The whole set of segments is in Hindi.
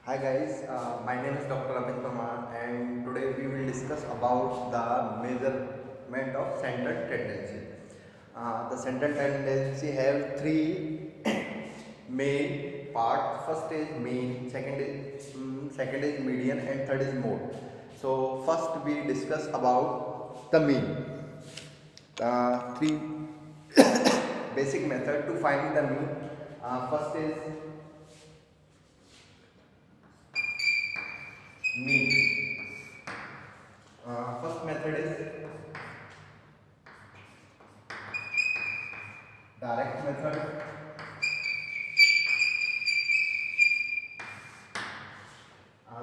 Hi guys, my name is Dr. Amit Parmar and today we will discuss about the measurement of central tendency. The central tendency have three main parts. First is mean, second is median and third is mode. So first we discuss about the mean. Three basic method to find the mean. First is mean. First method is direct method.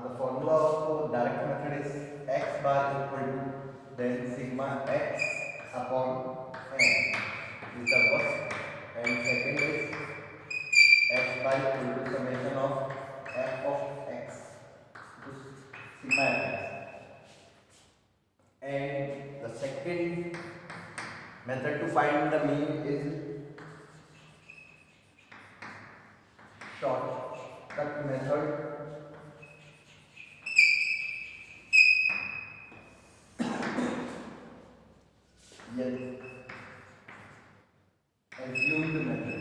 The formula of direct method is x bar equal to then sigma x upon n is the first, and second is x bar equal to summation of f of x to sigma x. And the second method to find the mean is shortcut method. Yes, assumed method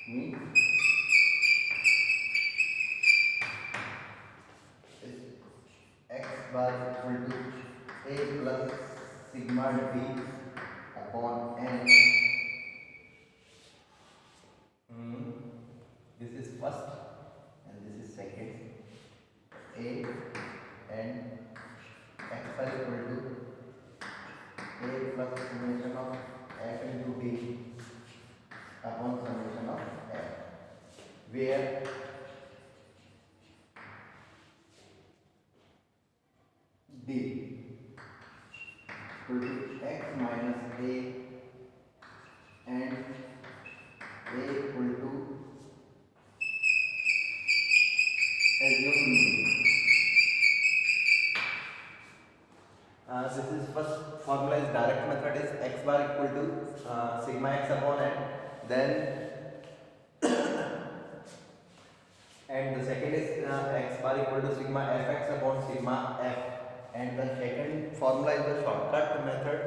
means is x bar equal to a plus sigma d upon n. This is first and this is second. A and x bar equal to a plus summation of f into d upon summation of f, where d equal to x minus a and a equal to assumed mean. This is first formula is direct method is x bar equal to sigma x upon n, then and the second is x bar equal to sigma fx upon sigma f, and the second formula is the shortcut method.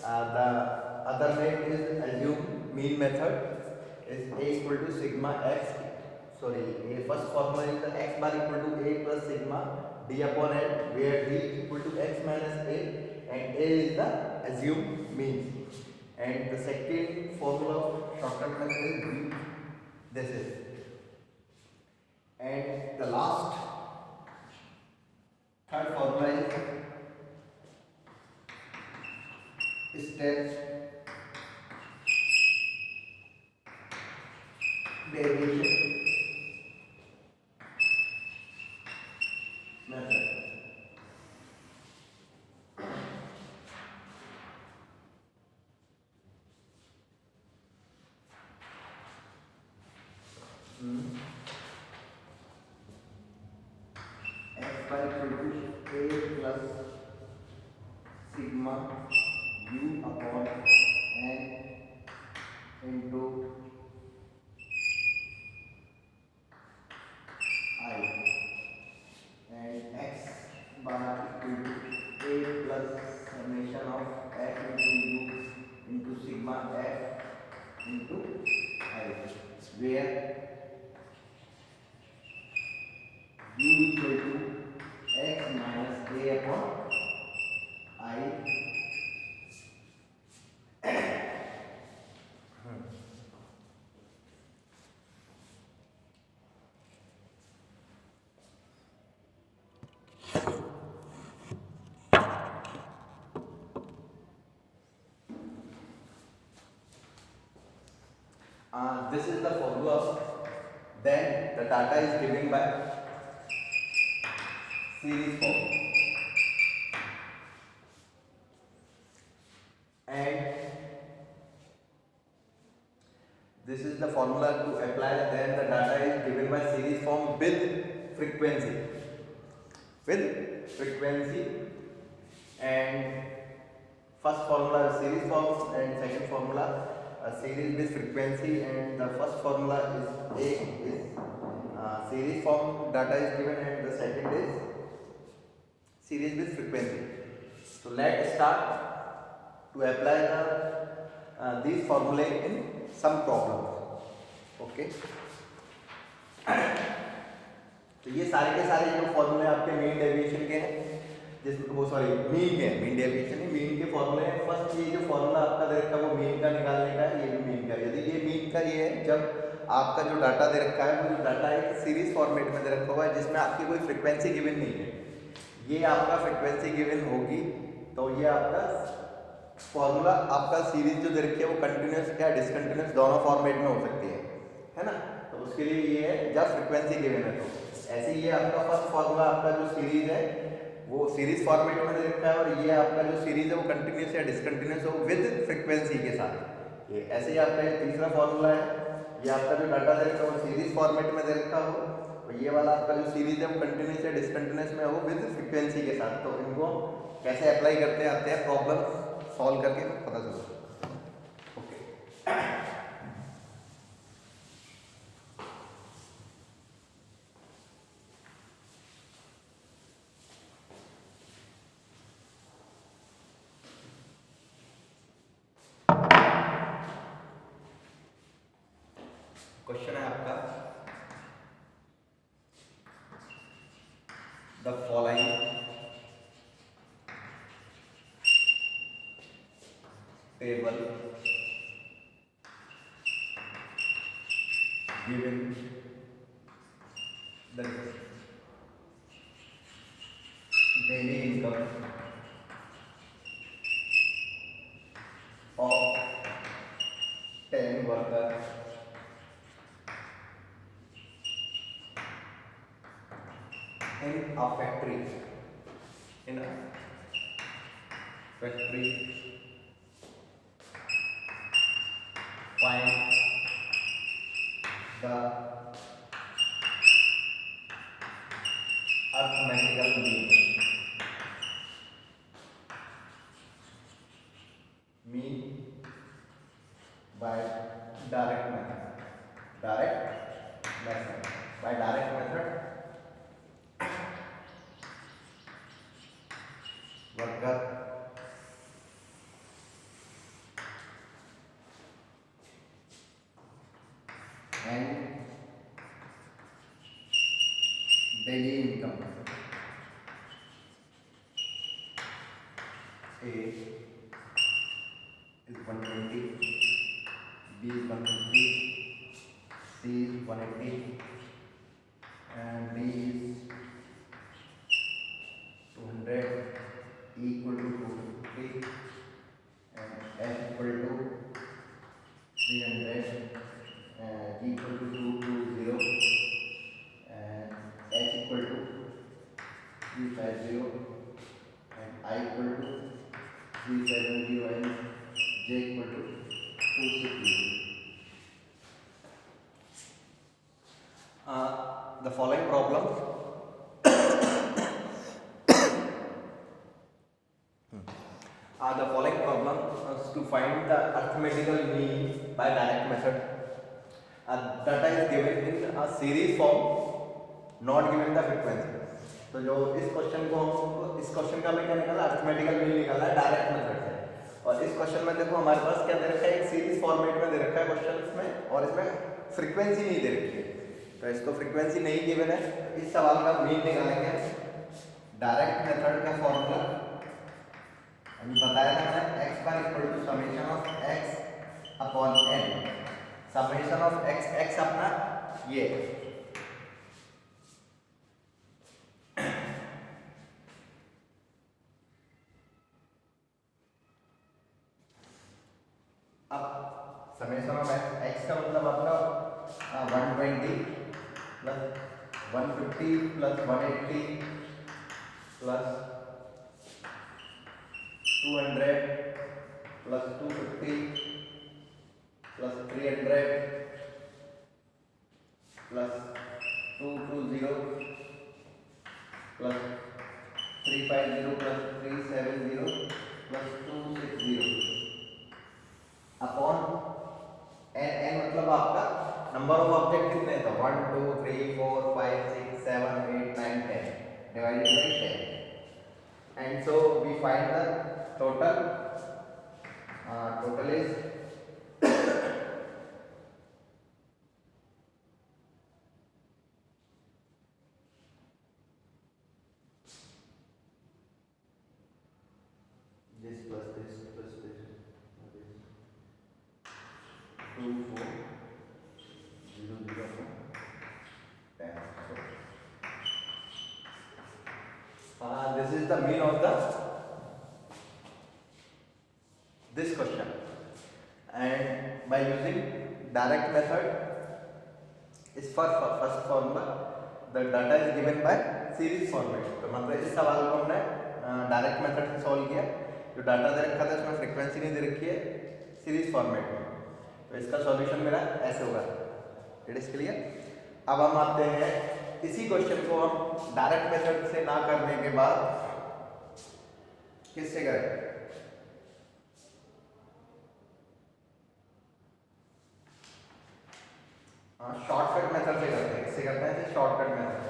The other name is assume mean method is a equal to sigma x, sorry, a first formula is the x bar equal to a plus sigma d upon n, where d equal to x minus a and a is the assumed mean, and the second formula of shortcut method is b, this is, and the last third formula is step deviation method. X bar equal to a plus sigma u upon n into I, and x bar equal to a plus summation of f into u into sigma f into I, where u equal to x minus a upon I. This is the formula. Then the data is given by series form, and this is the formula to apply. Then the data is given by series form with frequency, and first formula is series form and second formula series with frequency, and the first formula is series form data is given, and the second is series with frequency. So let's start to apply these formulae in some problems. Okay. तो ये सारे के सारे जो फॉर्मूले आपके मीन डेविएशन के हैं, जिसमें वो सॉरी मीन के हैं, मीन डेविएशन नहीं, मीन के फॉर्मूले हैं। फर्स्ट ये जो फॉर्मूला आपका दे रखा है वो मीन का निकालने का है, ये भी मीन का। यदि ये मीन का ये है जब आपका जो डाटा दे रखा है वो जो डाटा एक सीरीज फॉर्मेट में दे रखा हुआ है जिसमें आपकी कोई फ्रिक्वेंसी गिवन नहीं है, ये आपका फ्रिक्वेंसी गिवन होगी तो ये आपका फॉर्मूला आपका सीरीज जो दे रखी है वो कंटिन्यूस या डिसकंटिन्यूस दोनों फॉर्मेट में हो सकती है ना। तो उसके लिए ये है जब फ्रिक्वेंसी गिवन है। तो ऐसे ये आपका फर्स्ट फॉर्मूला आपका जो सीरीज है वो सीरीज फॉर्मेट में दे रखा है, और ये आपका जो सीरीज है वो कंटिन्यूस या डिसकंटिन्यूस हो विद फ्रिक्वेंसी के साथ। ये ऐसे ही आपका तीसरा फॉर्मूला है, ये आपका जो डाटा दे रखा है वो सीरीज फॉर्मेट में दे रखा हो, और ये वाला आपका जो सीरीज है वो कंटिन्यूस या डिसकंटिन्यूस में हो विद फ्रिक्वेंसी के साथ। तो इनको कैसे अप्लाई करते आते हैं प्रॉब्लम सॉल्व करके पता चलता है। क्वेश्चन है आपका the following table given the daily income of 10 workers in a factory, in a factory, find the arithmetical mean by direct method. By direct method worker and daily income. A is 120, B is 150, C is 180, and D is 200, E equal to 250, and F equal to 300, and G equal to 220, and H equal to 350, and I equal to 370, and J equal to 260. The following problems the following problem is to find the arithmetical mean by direct method. Data is given in a series form, not given the frequency. तो जो इस क्वेश्चन को हम इस क्वेश्चन का हमें क्या निकाला, अरिथमेटिकल मीन निकालना है डायरेक्ट मेथड से। और इस क्वेश्चन में देखो हमारे पास क्या दे रखा है, एक सीरीज फॉर्मेट में दे रखा है क्वेश्चन में, और इसमें फ्रीक्वेंसी नहीं दे रखी है। तो इसको फ्रीक्वेंसी नहीं गिवन है, इस सवाल का मीन निकालेंगे। डायरेक्ट मेथड का फॉर्मूला अभी बताया था मैंने, x bar equal to summation of x upon n। Summation of x अपना ये अब समेशन ऑफ x का मतलब आपका 120 plus 150 plus 180 plus 200 plus 250 plus 300 plus 220 plus 350 plus 370 plus 260 upon मतलब आपका नंबर ऑफ ऑब्जेक्ट कितने थे 1 2 3 4 5 6 7 8 9 10 divided by 10 and so we find the total total is this plus this plus this 2 4 0 0 10 this is the mean of the this question and by using direct method is for first formula the data is given by series format तो मतलब इस सवाल को हमने डायरेक्ट मेथड से सॉल्व किया जो डाटा दे रखा था उसमें फ्रीक्वेंसी नहीं दे रखी है सीरीज फॉर्मेट में तो इसका सॉल्यूशन मेरा ऐसे होगा इट इज क्लियर अब हम आते हैं इसी क्वेश्चन को हम डायरेक्ट मेथड से ना करने के बाद किससे करें शॉर्टकट मेथड से करते हैं इससे करते हैं शॉर्टकट मेथड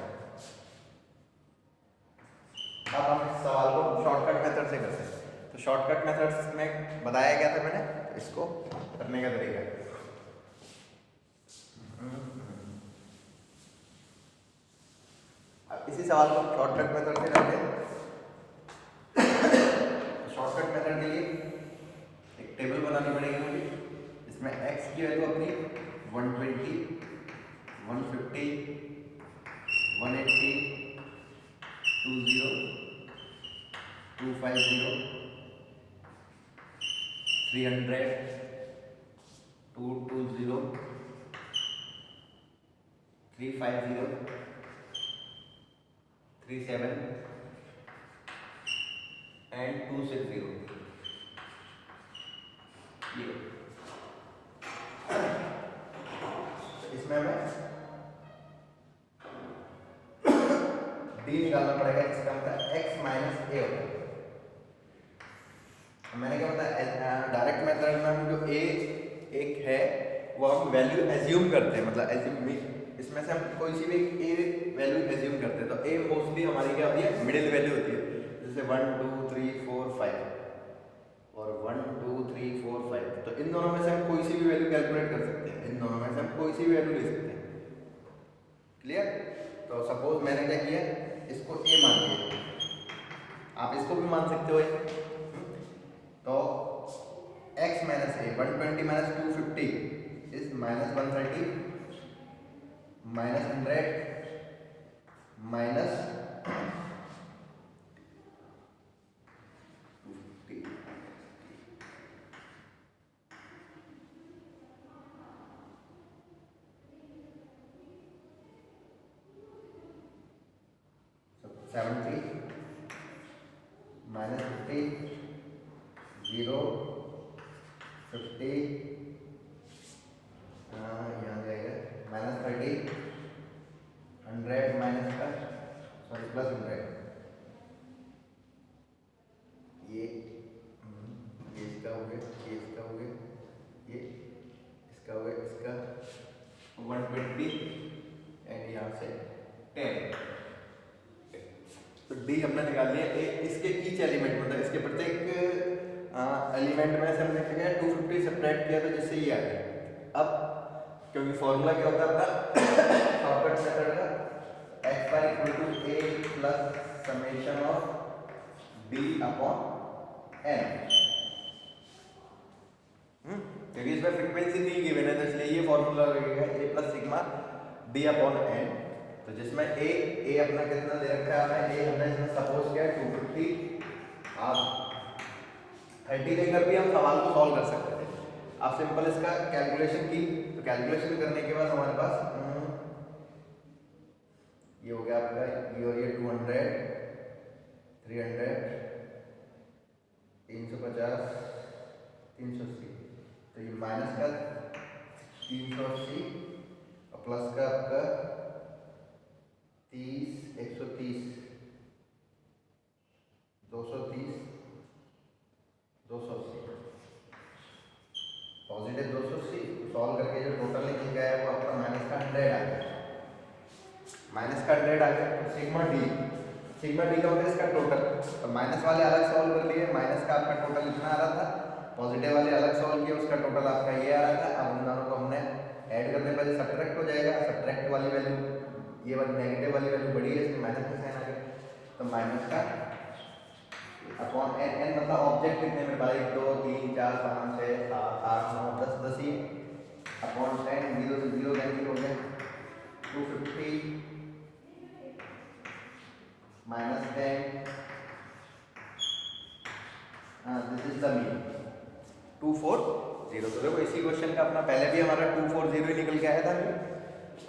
अब हम इस सवाल को शॉर्टकट मेथड से करते हैं तो शॉर्टकट मेथड में बताया गया था मैंने तो इसको करने का तरीका अब इसी सवाल को शॉर्टकट मेथड से करते हैं शॉर्टकट मेथड के लिए एक टेबल बनानी पड़ेगी मुझे इसमें x की वैल्यू अपनी 120 150 180 20 250 300 220 350 37 and 260 ये इसमें हमें d निकालना पड़ेगा इसका मतलब x माइनस a होता है मैंने क्या बताया डायरेक्ट मेथड में हम जो a एक है वो हम वैल्यू एज्यूम करते हैं मतलब एज्यूम इसमें से हम कोई सी भी a वैल्यू एज्यूम करते हैं तो a मोस्टली हमारी क्या होती है मिडिल वैल्यू होती है जैसे 1 2 3 4 5 और 1 2 3 4 5 तो इन दोनों में से हम कोई सी भी वैल्यू कैलकुलेट कर सकते हैं इन दोनों में से हम कोई सी भी वैल्यू ले सकते हैं क्लियर तो सपोज मैंने क्या किया इसको a मान लिया आप इसको भी मान सकते हो तो x minus a 120 minus 250 is minus 130 minus 100 minus 70 minus 50 0 50 यहाँ जाएगा माइनस 30 100 माइनस का सॉरी प्लस 100 ये इसका हो गया ये इसका हो गया ये इसका हो गया इसका 120 एंड यहाँ से 10 तो डी हमने निकाल लिया इसके ईच एलिमेंट मतलब इसके प्रत्येक एलिमेंट में से हमने क्या 250 सेपरेट किया तो जिससे ये आ गया अब क्योंकि फॉर्मूला क्या होता है अपना शॉर्टकट मेथड का x bar equal to a plus summation of b upon n क्योंकि इसमें फ्रीक्वेंसी नहीं गिवन है तो इसलिए ये फॉर्मूला लगेगा a plus sigma d upon n तो जिसमें a अपना कितना दे रखा है a हमने इसमें सपोज किया 250 आप 30 देकर भी हम सवाल को सॉल्व कर सकते थे आप सिंपल इसका कैलकुलेशन की तो कैलकुलेशन करने के बाद हमारे पास ये हो गया आपका ये और ये 200 300 350 380 तो ये माइनस का 380 और प्लस का आपका 30 130 230 280 पॉजिटिव 280 सॉल्व करके जो टोटल 100 आ गया, तो सिग्मा डी का मतलब इसका टोटल, तो माइनस वाले अलग सॉल्व कर लिए, माइनस का आपका टोटल इतना आ रहा था, पॉजिटिव वाले अलग सॉल्व किए, उसका टोटल आपका ये आ रहा था। अब उन दोनों को हमने ऐड करने पर सब्ट्रैक्ट हो जाएगा, सब्ट्रैक्ट वाली वैल्यू, ये वाली नेगेटिव वाली वैल्यू बड़ी है, इसमें माइनस का साइन आ गया, तो माइनस का अपॉन एन, एन मतलब ऑब्जेक्ट कितने में भाई, 2 3 4 5 6 7 8 9 10 10 ही अपॉन 10, 0 से 0 कैंसिल हो गया, 250 minus 10, this is the mean 240। तो देखो इसी क्वेश्चन का अपना पहले भी हमारा 240 ही निकल के आया था।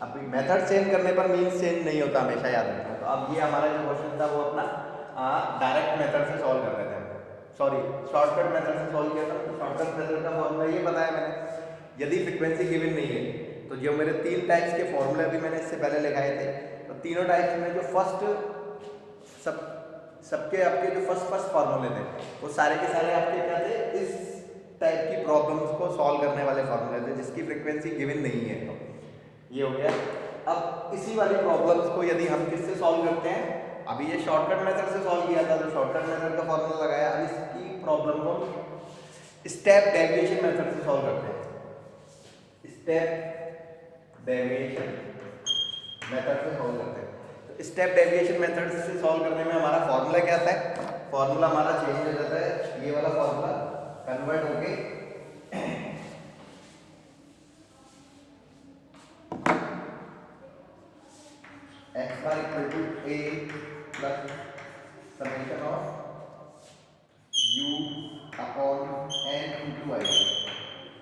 अब मेथड चेंज करने पर मीन्स चेंज नहीं होता, हमेशा याद रखना। तो अब ये हमारा जो क्वेश्चन था वो अपना डायरेक्ट मेथड से सॉल्व कर रहे थे, सॉरी शॉर्टकट मेथड से सॉल्व किया था। तो शॉर्टकट मेथड का फॉर्मूला ये बताया मैंने, यदि फ्रीक्वेंसी गिवन नहीं है तो जो मेरे 3 टाइप्स के फॉर्मूले अभी मैंने इससे पहले लिखाए थे, तो तीनों टाइप्स में जो फर्स्ट सबके आपके जो फर्स्ट फार्मूले थे वो सारे के सारे आपके क्या थे, इस टाइप की प्रॉब्लम्स को सॉल्व करने वाले फार्मूले थे जिसकी फ्रीक्वेंसी गिवन नहीं है। तो ये हो गया। अब इसी वाली प्रॉब्लम्स को यदि हम किससे सॉल्व करते हैं, अभी ये शॉर्टकट मेथड से सॉल्व किया था, तो शॉर्टकट मेथड का फॉर्मूला लगाया। अब इसकी प्रॉब्लम को स्टेप डेविएशन मेथड से सॉल्व करते हैं, स्टेप डेविएशन मेथड से सॉल्व करते हैं। तो स्टेप डेविएशन मेथड से सॉल्व करने में हमारा फॉर्मूला क्या आता है, फॉर्मूला हमारा चेंज हो जाता है, ये वाला फॉर्मूला कन्वर्ट होके x bar equal to a plus summation of u upon n into i,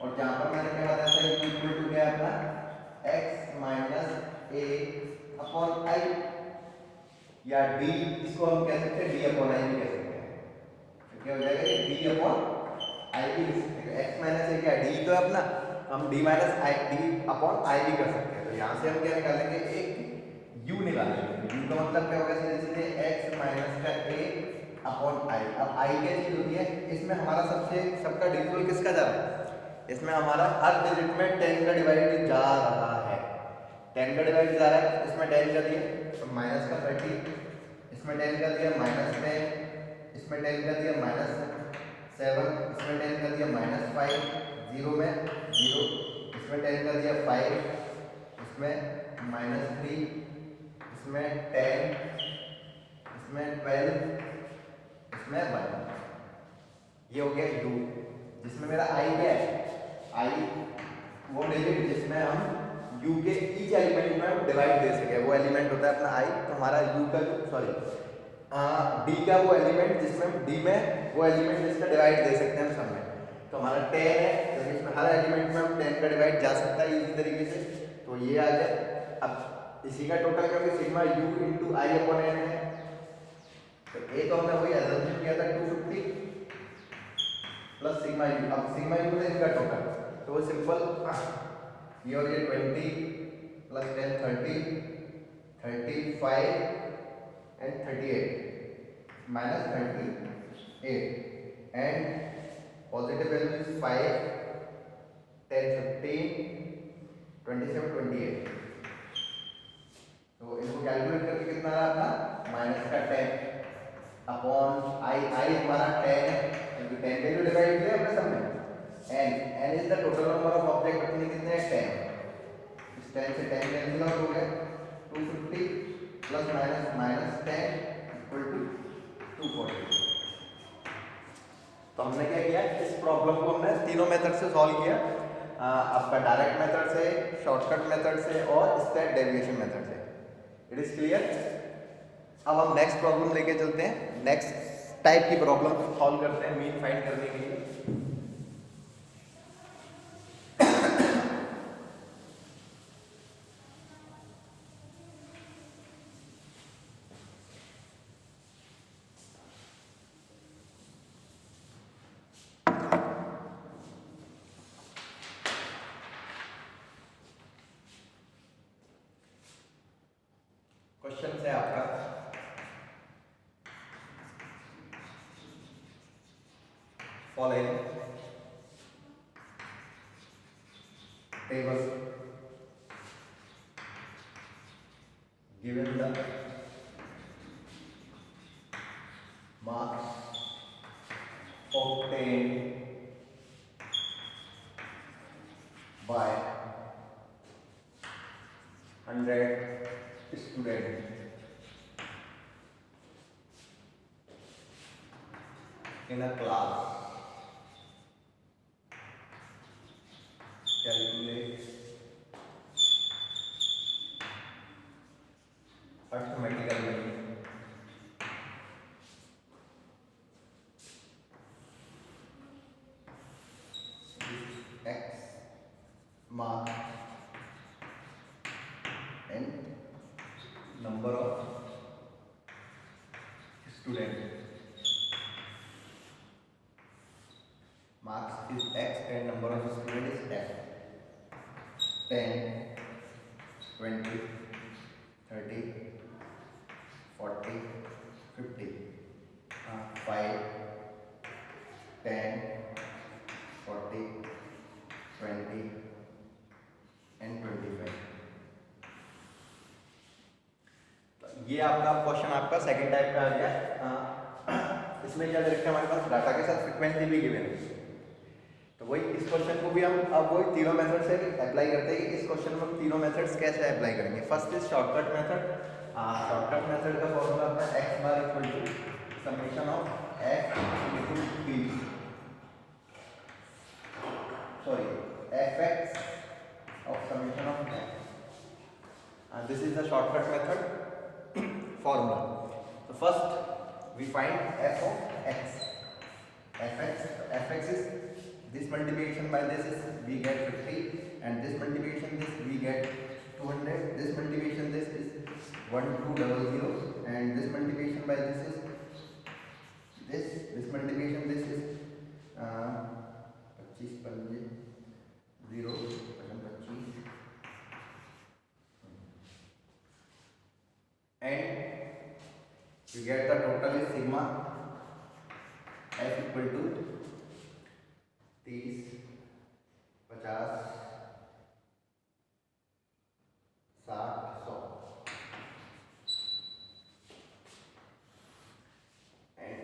और जहां पर मैंने क्या बताया था, u इक्वल टू क्या अपना x minus a upon i, या d, इसको हम कह सकते हैं d अपॉन i भी कह सकते हैं। तो क्या हो जाएगा, ये d अपॉन i भी लिख सकते हैं। x माइनस a क्या d तो है अपना, हम d minus i d upon i भी कर सकते हैं। तो यहाँ से हम क्या निकालेंगे, एक u निकालेंगे। u का मतलब क्या होगा, सीधे सीधे x माइनस का a अपॉन i। अब i क्या चीज होती है, इसमें हमारा सबका डिविजिबल किसका जा रहा है, इसमें हमारा हर डिजिट में 10 का डिवाइड जा रहा है, 10 का डिवाइड जा रहा है। इसमें 10 का दिया तो माइनस का 30, इसमें 10 का दिया माइनस 10, इसमें 10 का दिया माइनस 7, इसमें 10 का दिया माइनस 5, 0 में 0, इसमें 10 का दिया 5, इसमें माइनस 3, इसमें 10, इसमें 12, इसमें 1। ये हो गया u, जिसमें मेरा i क्या है, i वो डिजिट जिसमें हम u के ईच एलिमेंट में हम डिवाइड दे सके, वो एलिमेंट होता है अपना i। तो हमारा u का d का वो एलिमेंट जिसमें d में वो एलिमेंट जिसका डिवाइड दे सकते हैं हम सब में। तो हमारा 10 है, तो इसमें हर एलिमेंट में हम 10 का डिवाइड जा सकता है इसी तरीके से, तो ये आ जाए। अब इसी का टोटल करके सिग्मा u इंटू आई अपॉन एन है, तो ए तो हमने वही एजम्पशन किया था 250 प्लस सिग्मा u। अब सिग्मा u है इनका टोटल, तो वो सिंपल ये और ये 20 plus 10 30 35 and 38 minus 38 and positive value is 5 10 15 27 28। तो इनको कैलकुलेट करके कितना आ रहा था, माइनस का 10 अपॉन आई हमारा 10 है, क्योंकि 10 के जो डिवाइड किया अपने सब में, n is the total number of object, अपने कितने हैं 10, इस 10 से 10 कैंसिल आउट हो गया, 250 प्लस माइनस 10 इक्वल टू 240। तो हमने क्या किया, इस प्रॉब्लम को हमने तीनों मेथड से सॉल्व किया, आपका डायरेक्ट मेथड से, शॉर्टकट मेथड से और स्टेप डेविएशन मेथड से। It is clear. अब हम नेक्स्ट प्रॉब्लम लेके चलते हैं, नेक्स्ट टाइप की प्रॉब्लम सॉल्व करते हैं मीन फाइंड करने के लिए। क्वेश्चन है आपका, following table given the marks obtained by 100 students in a class. Calculate arithmetically x mark and number of students. Marks is x and number of students is f. 10, 20, 30, 40, 50, 5, 10, 40, 20 and 25. ये आपका क्वेश्चन आपका सेकंड टाइप का आ गया। इसमें क्या दे रखा है हमारे पास, डाटा के साथ फ्रीक्वेंसी भी गिवन है। तो वही इस क्वेश्चन को भी हम अब वही तीनों मेथड से अप्लाई करते हैं कि इस क्वेश्चन में हम तीनों मेथड्स कैसे अप्लाई करेंगे। First is shortcut method. Shortcut method का फॉर्मूला अपना x bar equal to summation of f into b, sorry fx of summation of x, and this is the shortcut method formula. So first we find f of x. fx is this multiplication by this is we get 50, and this multiplication this we get 200, this multiplication this is 1200, and this multiplication by this is this multiplication this is 25 पंजे 0 25, and we get the total is sigma f equal to 30, 50, 60, 100, and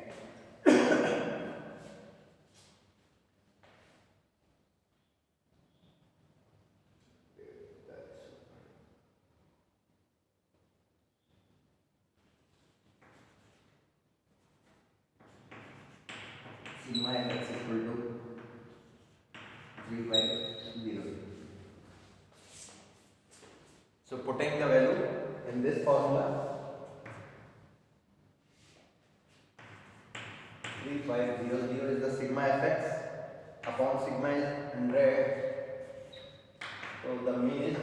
sigma fx equal to 3 by 0. So putting the value in this formula, 3500 is the sigma fx upon sigma is 100. So the mean is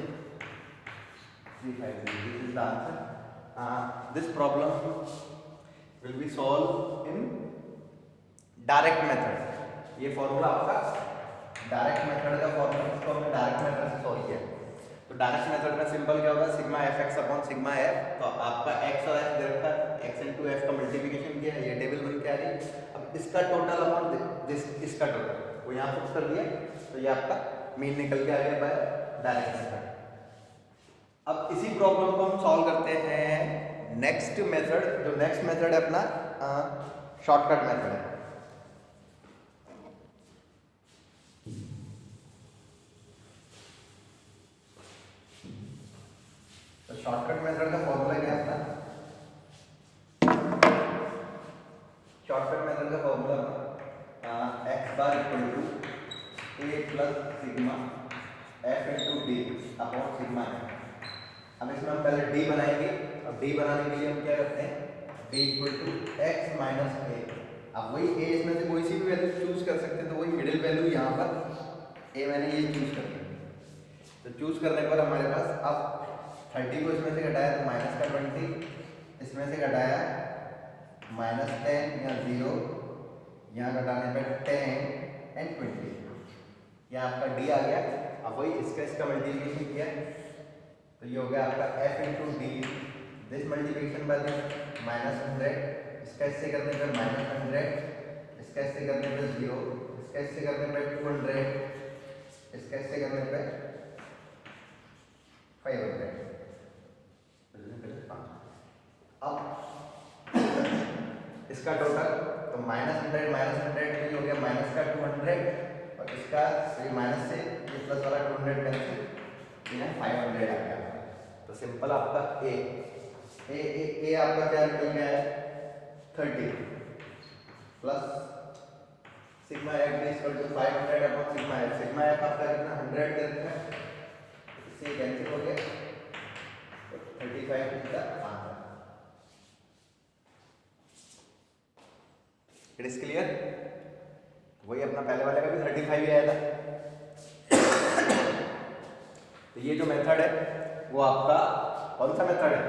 350. This is the answer. This problem will be solved in direct method. ये फॉर्मूला आपका डायरेक्ट मेथड का फॉर्मूला, इसको हमने डायरेक्ट मेथड से सॉल्व किया। तो डायरेक्ट मेथड में सिंपल क्या होगा, sigma F x upon sigma F. तो आपका एक्स और एफ दे रखा है, एक्स इंटू एफ का मल्टीप्लिकेशन किया, ये टेबल बन के आ रही। अब इसका टोटल अपॉन दिस, इसका टोटल वो यहाँ फिक्स कर दिया, तो ये आपका मीन निकल के आ गया बाय डायरेक्ट मेथड। अब इसी प्रॉब्लम को हम सॉल्व करते हैं नेक्स्ट मेथड। जो नेक्स्ट मेथड है अपना शॉर्टकट मेथड है। शॉर्टकट मेथड का फॉर्मूला क्या है अपना, शॉर्टकट मेथड का formula x bar equal to a plus sigma f into d upon sigma f. अब इसमें हम पहले डी बनाएंगे। अब डी बनाने के लिए हम क्या करते हैं, D equal to X minus A. अब वही ए इसमें से कोई सी भी वैल्यू चूज कर सकते हैं, तो वही मिडिल वैल्यू यहाँ पर ए मैंने ये चूज कर लिया। तो चूज करने पर हमारे पास अब 30 को इसमें से घटाया तो माइनस का 20, इसमें से घटाया माइनस 10 या 0, यहाँ घटाने पर 10 एंड 20, यहाँ आपका डी आ गया। अब वही इसका मल्टीप्लिकेशन किया, तो ये हो गया आपका f into D, this multiplication by this minus 100, इसका इससे करने पर माइनस 100, इसका इससे करने पर 0, इसका इससे करने पर 200, इसका इससे करने पर 500। इसका टोटल, तो -100 हो गया माइनस का 200 और इसका माइनस से ये प्लस वाला 200 कैंसिल, ये 500 आ गया। तो सिंपल आपका ए आपका क्या निकल गया है 30 plus sigma f equal to 500 upon sigma f. Sigma f आपका कितना 100 दे रखा है, इससे कैंसिल हो गया, तो 35 इसका आंसर। It is clear? वही अपना पहले वाले का भी 35 ही आया था। तो ये जो मेथड है वो आपका कौन सा मेथड है,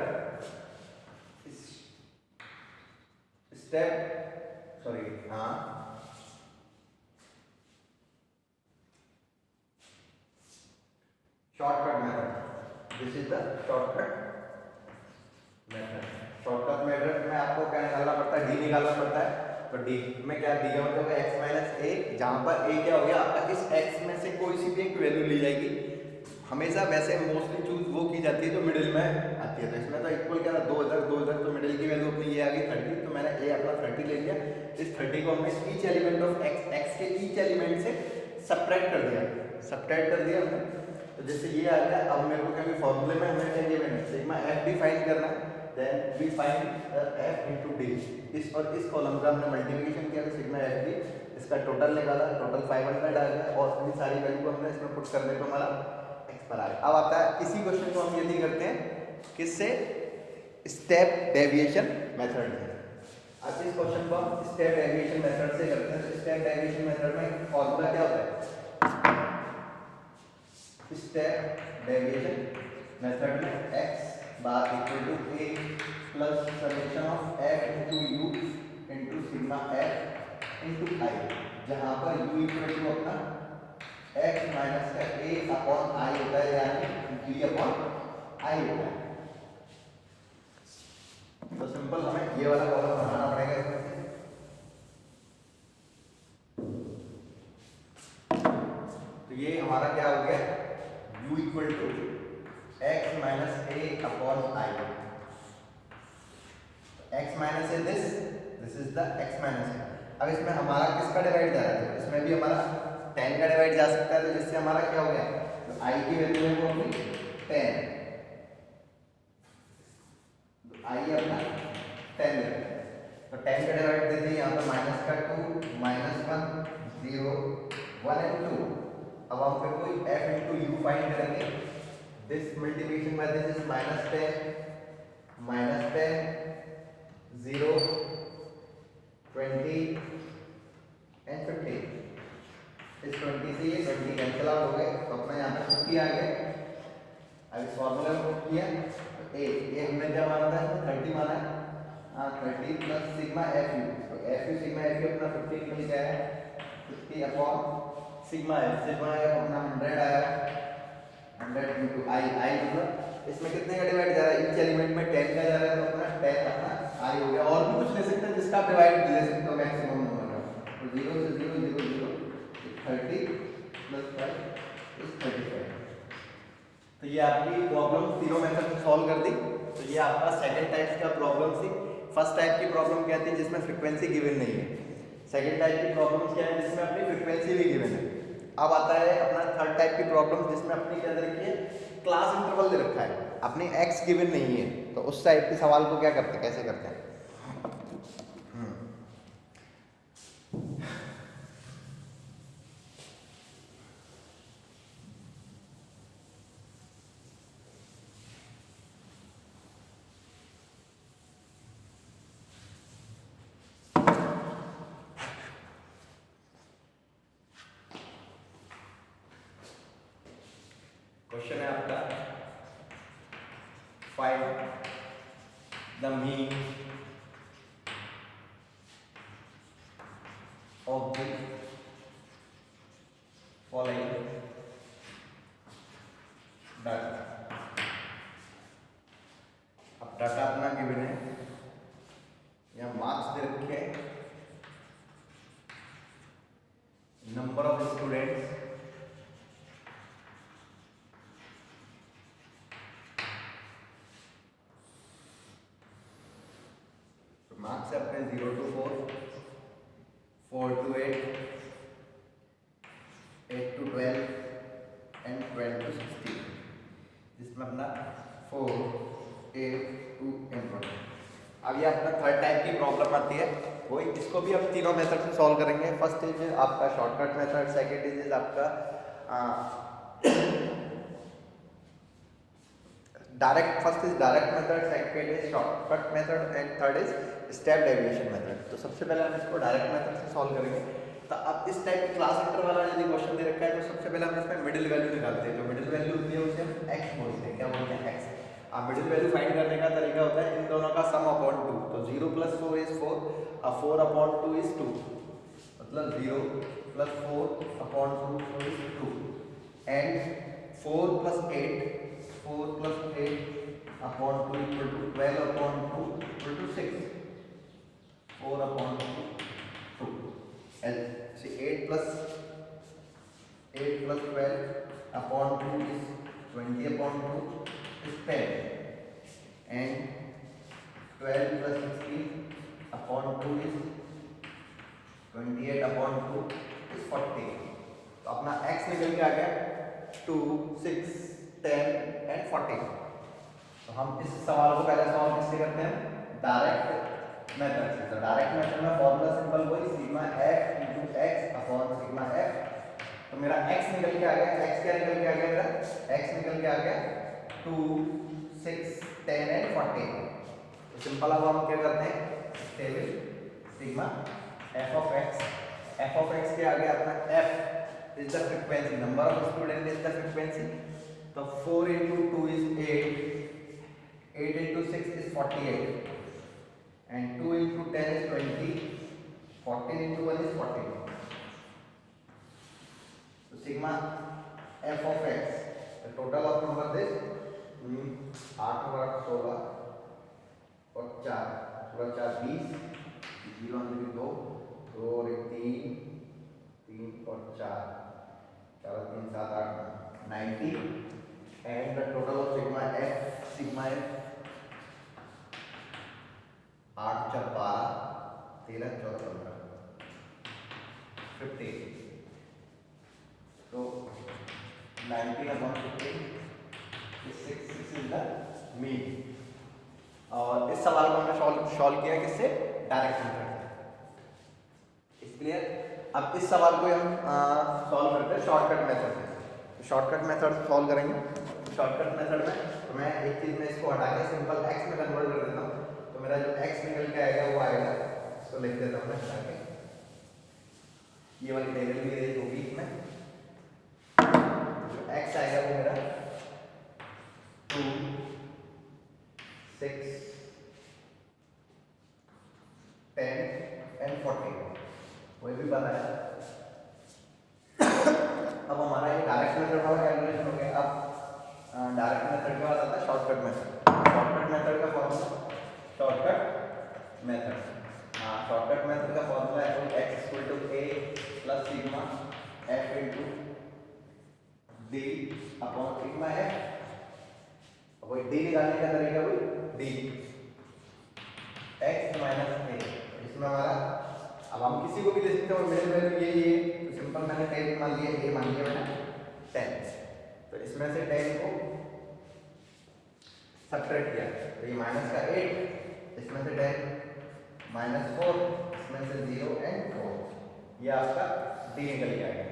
स्टेप सॉरी हाँ shortcut method. This is the shortcut method. Shortcut method में आपको क्या निकालना पड़ता है, डी निकालना पड़ता है। तो डी में क्या दिया होगा x माइनस ए, जहां पर a क्या हो गया आपका, इस x में से कोई सी भी एक वैल्यू ली जाएगी। हमेशा वैसे मोस्टली चूज वो की जाती है जो मिडिल में आती है। तो इसमें तो इक्वल क्या था 2000 तो मिडिल की वैल्यू अपनी ये आ गई 30, तो मैंने a अपना 30 ले लिया। इस 30 को हमने ईच एलिमेंट ऑफ x के ईच एलिमेंट से सब्ट्रैक्ट कर दिया हमने। तो जैसे ये आ गया, अब मेरे को क्या फॉर्मूले में हमें क्या गिवन है, सिग्मा f डिफाइन करना है, then we find f into d। इस और इस कॉलम का हमने मल्टीप्लिकेशन किया तो सिग्मा f d, इसका टोटल निकाला, टोटल 500 आ गया और अपनी सारी वैल्यू को हमने इसमें पुट करने पे हमारा x पर आ गया। अब आता है इसी क्वेश्चन को हम यदि करते हैं किससे, स्टेप डेविएशन मेथड में। अब इस क्वेश्चन को हम स्टेप डेविएशन मेथड से करते हैं। तो स्टेप डेविएशन मेथड में फॉर्मूला क्या होता है, स्टेप डेविएशन मेथड में x bar equal to a plus summation of f into u into sigma f into i, जहां पर u इक्वल टू अपना x माइनस का a अपॉन i होता है, यानी v अपॉन i होता है। तो सिंपल हमें ये वाला कॉलम बनाना पड़ेगा इसमें से। तो ये हमारा क्या हो गया, u equal to x minus a upon i। x minus है this is the x minus है। अब इसमें हमारा किसका डिवाइड जा रहा है, तो इसमें भी हमारा 10 का डिवाइड जा सकता है। तो जिससे हमारा क्या हो गया, तो i की वैल्यू है वो अपनी 10, तो i अपना 10 है। तो 10 का डिवाइड दे दिए, यहाँ पर माइनस का 2 -1 0 1 एंड 2। अब हम फिर कोई f इंटू यू फाइंड करेंगे। This multiplication by this is -10 0 20 and 50। इस 20 से ये 20 कैंसिल आउट हो गए, तो अपना यहाँ पे 50 आ गया। अब इस फॉर्मूले में पुट किया तो ए हमने क्या माना था, इसमें 30 माना है, हाँ 30 प्लस सिग्मा एफ यू। तो F you sigma F you अपना 50 निकल गया है, 50 अपॉन सिग्मा एफ अपना 100 आया, 100 इंटू आई मतलब इसमें कितने का डिवाइड जा रहा है, ईच एलिमेंट में 10 का जा रहा है, तो अपना 10 अपना आई हो गया। और भी कुछ ले सकते हैं जिसका आप डिवाइड ले सकते हो मैक्सिमम नंबर का। तो 0 से 0 0 0 30 प्लस 5 इज 35। तो ये आपकी प्रॉब्लम तीनों मेथड से सॉल्व कर दी। तो ये आपका सेकंड टाइप का प्रॉब्लम थी। फर्स्ट टाइप की प्रॉब्लम क्या थी, जिसमें फ्रीक्वेंसी गिवन नहीं है। सेकंड टाइप की प्रॉब्लम क्या है, जिसमें अपनी फ्रीक्वेंसी भी गिवन है। अब आता है अपना थर्ड टाइप की प्रॉब्लम, जिसमें अपनी क्या दे रखी है, क्लास इंटरवल दे रखा है, अपनी x गिवन नहीं है। तो उस टाइप के सवाल को क्या करते हैं, कैसे करते हैं। क्वेश्चन है आपका, find the mean of the following data. अब डाटा अपना गिवन है, या मार्क्स दे रखे हैं, नंबर ऑफ स्टूडेंट्स, मार्क्स है अपने 0 to 4, 4 to 8, 8 to 12 and 12 to 16, जिसमें अपना 4, 8, 2 एंड 1। अब ये अपना थर्ड टाइप की प्रॉब्लम आती है, वही इसको भी हम तीनों मेथड से सॉल्व करेंगे। फर्स्ट इज आपका शॉर्टकट मेथड, सेकंड इज आपका first is direct method, second is shortcut method and third is step deviation method. तो सबसे पहले हम इसको डायरेक्ट मेथड से सॉल्व करेंगे। तो अब इस टाइप की क्लास इंटर वाला यदि क्वेश्चन दे रखा है तो सबसे पहले हम इसमें मिडिल वैल्यू निकालते हैं। जो मिडिल वैल्यू होती है उसे हम x बोलते हैं। क्या बोलते हैं? x। अब मिडिल वैल्यू फाइंड करने का तरीका होता है इन दोनों का सम अपॉन 2। तो 0 + 4 इज 4, अब 4 अपॉन 2 इज 2, मतलब 0 + 4 upon 2 is 2 and 4 + 8 upon 2 equal to 12 upon 2 equal to 6, 4 upon 2 and 8 + 12 upon 2 is 20 upon 2 is 10 and 12 + 16 upon 2 is 28 upon 2 is 40। तो अपना x निकल के आ गया 2, 6, 10 एंड 40। तो हम इस सवाल को पहले सॉल्व किससे करते हैं? डायरेक्ट मेथड से। तो डायरेक्ट मेथड में फॉर्मूला सिंपल वही sigma f × x upon sigma f। तो मेरा x निकल के आ गया, x क्या निकल के आ गया मेरा? x निकल के आ गया 2, 6, 10 एंड 40। तो सिंपल अब हम क्या करते हैं? Table sigma f of x के आगे अपना f is the frequency, number of student is the frequency. तो 4 × 2 is 8, 8 × 6 is 48 and 2 × 10 is 20, 14 × 1 is 40। तो sigma f of x, the total of number is 8 और 8 16 और 4, 4 20, 0 2, 2 और 3, 3 और 4, 4 3 7 8 90 and the total of sigma f 8 4 12 13 14 15 50। तो 19 upon 15 6 is the mean। और इस सवाल को हमने सॉल्व किया किससे? डायरेक्ट मेथड से। इस क्लियर? अब इस सवाल को हम सॉल्व करते हैं शॉर्टकट मेथड से। तो शॉर्टकट मेथड सॉल्व करेंगे। शॉर्टकट मेथड में तो मैं एक चीज में इसको हटा के सिंपल x में कन्वर्ट कर देता हूँ। तो मेरा जो x निकल के आएगा वो आएगा, इसको लिख देता हूँ मैं हटा के। ये वाली टेबल भी रेज होगी इसमें। जो x आएगा वो मेरा 2, 6, 10 एंड 40 वही भी पता है। अब हमारा ये डायरेक्ट मेथड वाला कैलकुलेशन हो गया। अब डायरेक्ट मेथड के बाद आता है शॉर्टकट मेथड। शॉर्टकट मेथड का फॉर्मूला शॉर्टकट मेथड का फॉर्मूला है x = a + sigma f × d upon sigma f। वही d निकालने का तरीका वही d x - a। इसमें हमारा अब हम किसी को भी ले सकते हैं, मिडिल वैल्यू ये तो सिंपल मैंने 10 मान लिया, ये मान लिया मैंने 10। तो इसमें से 10 को सब्ट्रैक्ट किया तो ये -8, इसमें से 10 -4, इसमें से 0 एंड 4, ये आपका d निकल के आएगा।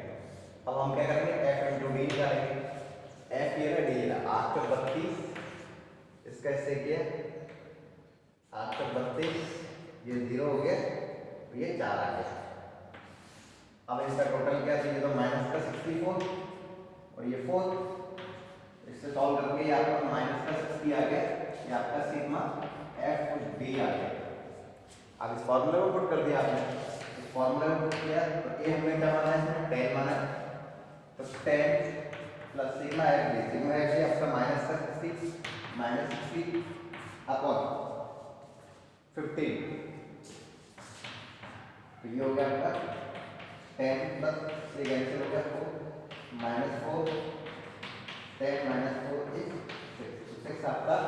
अब हम क्या करेंगे? f × d निकालेंगे। f ये रहा, d ये रहा, 8 × 32, इसका इससे किया 8 × 32, ये 0 हो गया, ये 4 आ गया। अब इसका टोटल क्या है? ये तो -64 और ये 4, इससे सॉल्व करके ये आपका -60 आ गया, ये आपका सिग्मा f × d आ गया। अब इस फॉर्मूले को पुट कर दिया आपने, इस फॉर्मूले में पुट किया तो ये हमने क्या माना है? इसमें 10 माना है। तो 10 + सिग्मा f d आपका -60 अपॉन 15। तो ये हो गया आपका 10 + से कैंसिल हो गया 4 -4, 10 - 4 is 6। 6 आपका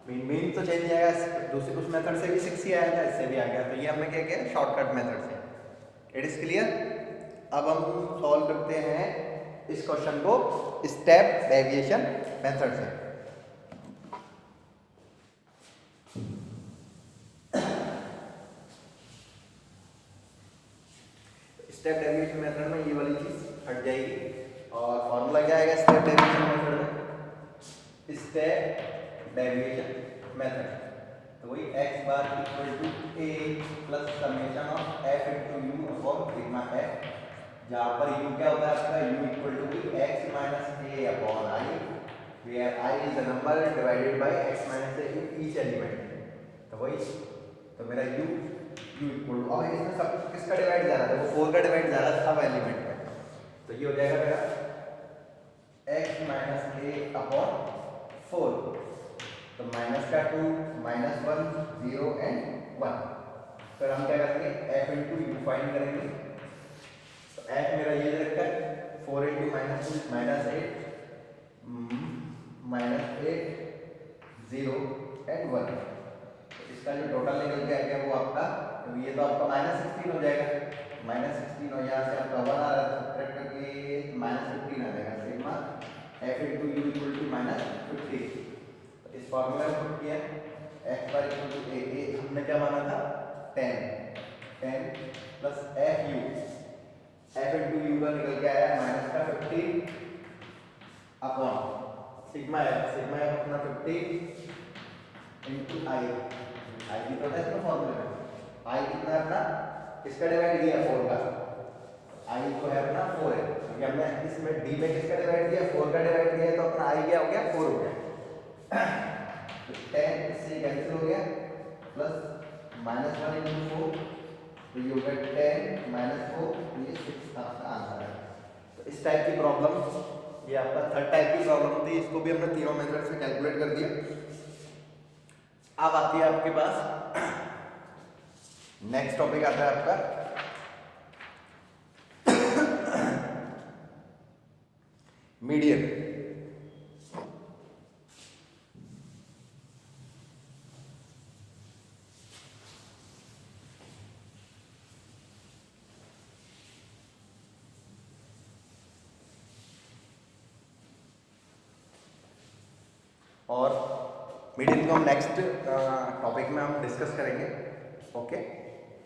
मीन तो चेंज नहीं आएगा, दूसरे उस मेथड से भी 6 ही आया था, इससे भी आ गया, तो ये हमने क्या किया शॉर्टकट मेथड से। It is clear. अब हम सॉल्व करते हैं इस क्वेश्चन को स्टेप डेविएशन मेथड से। स्टेप डेविएशन मेथड में ये वाली चीज हट जाएगी और फॉर्मूला क्या आएगा स्टेप डेविएशन मेथड में, स्टेप डेविएशन मेथड। तो वही x bar equal to a plus summation of f into u upon sigma f, जहां पर u क्या होता है आपका, u equal to x minus a upon i, where i is the number divided by x minus a in each element. तो वही, तो मेरा u इक्वल टू, अब इसमें सब किसका डिवाइड जा रहा था, वो 4 का डिवाइड जा रहा था सब एलिमेंट में, तो ये हो जाएगा मेरा x माइनस a अपॉन 4, तो माइनस का 2 माइनस 1 0 एंड 1। फिर हम क्या करेंगे f इंटू यू फाइंड करेंगे, तो f मेरा ये रखा है 4 इंटू माइनस 2 माइनस 8 0 एंड 1। तो इसका जो टोटल निकल के आ गया वो आपका, तो ये तो आपका माइनस 16 हो जाएगा, माइनस 16 और यहाँ से आपका 1 आ रहा है, सब्ट्रैक्ट करके माइनस 15 आ जाएगा, sigma f into u equal to minus 15। इस फॉर्मूला में पुट किया x bar equal to a, हमने क्या माना था 10 प्लस f इंटू यू का निकल के आया माइनस का 15 अपॉन सिग्मा f अपना 15 इंटू i की तो है इसका फॉर्मूला में, i कितना है अपना, किसका डिवाइड किया 4 का, i तो है अपना 4 है, क्योंकि हमने इसमें d में किसका डिवाइड किया 4 का डिवाइड किया, तो अपना i क्या हो गया 4 हो गया। तो 10 इससे कैंसिल हो गया, प्लस माइनस 1 इंटू 4, तो ये हो गया 10 माइनस 4, ये 6 आपका आंसर है। तो इस टाइप की प्रॉब्लम, ये आपका थर्ड टाइप की प्रॉब्लम थी, इसको भी हमने तीनों मेथड से कैलकुलेट कर दिया। अब आती है आपके पास नेक्स्ट टॉपिक आता है आपका मीडियन। और मीडियन को हम नेक्स्ट टॉपिक में हम डिस्कस करेंगे। Okay,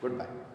good bye.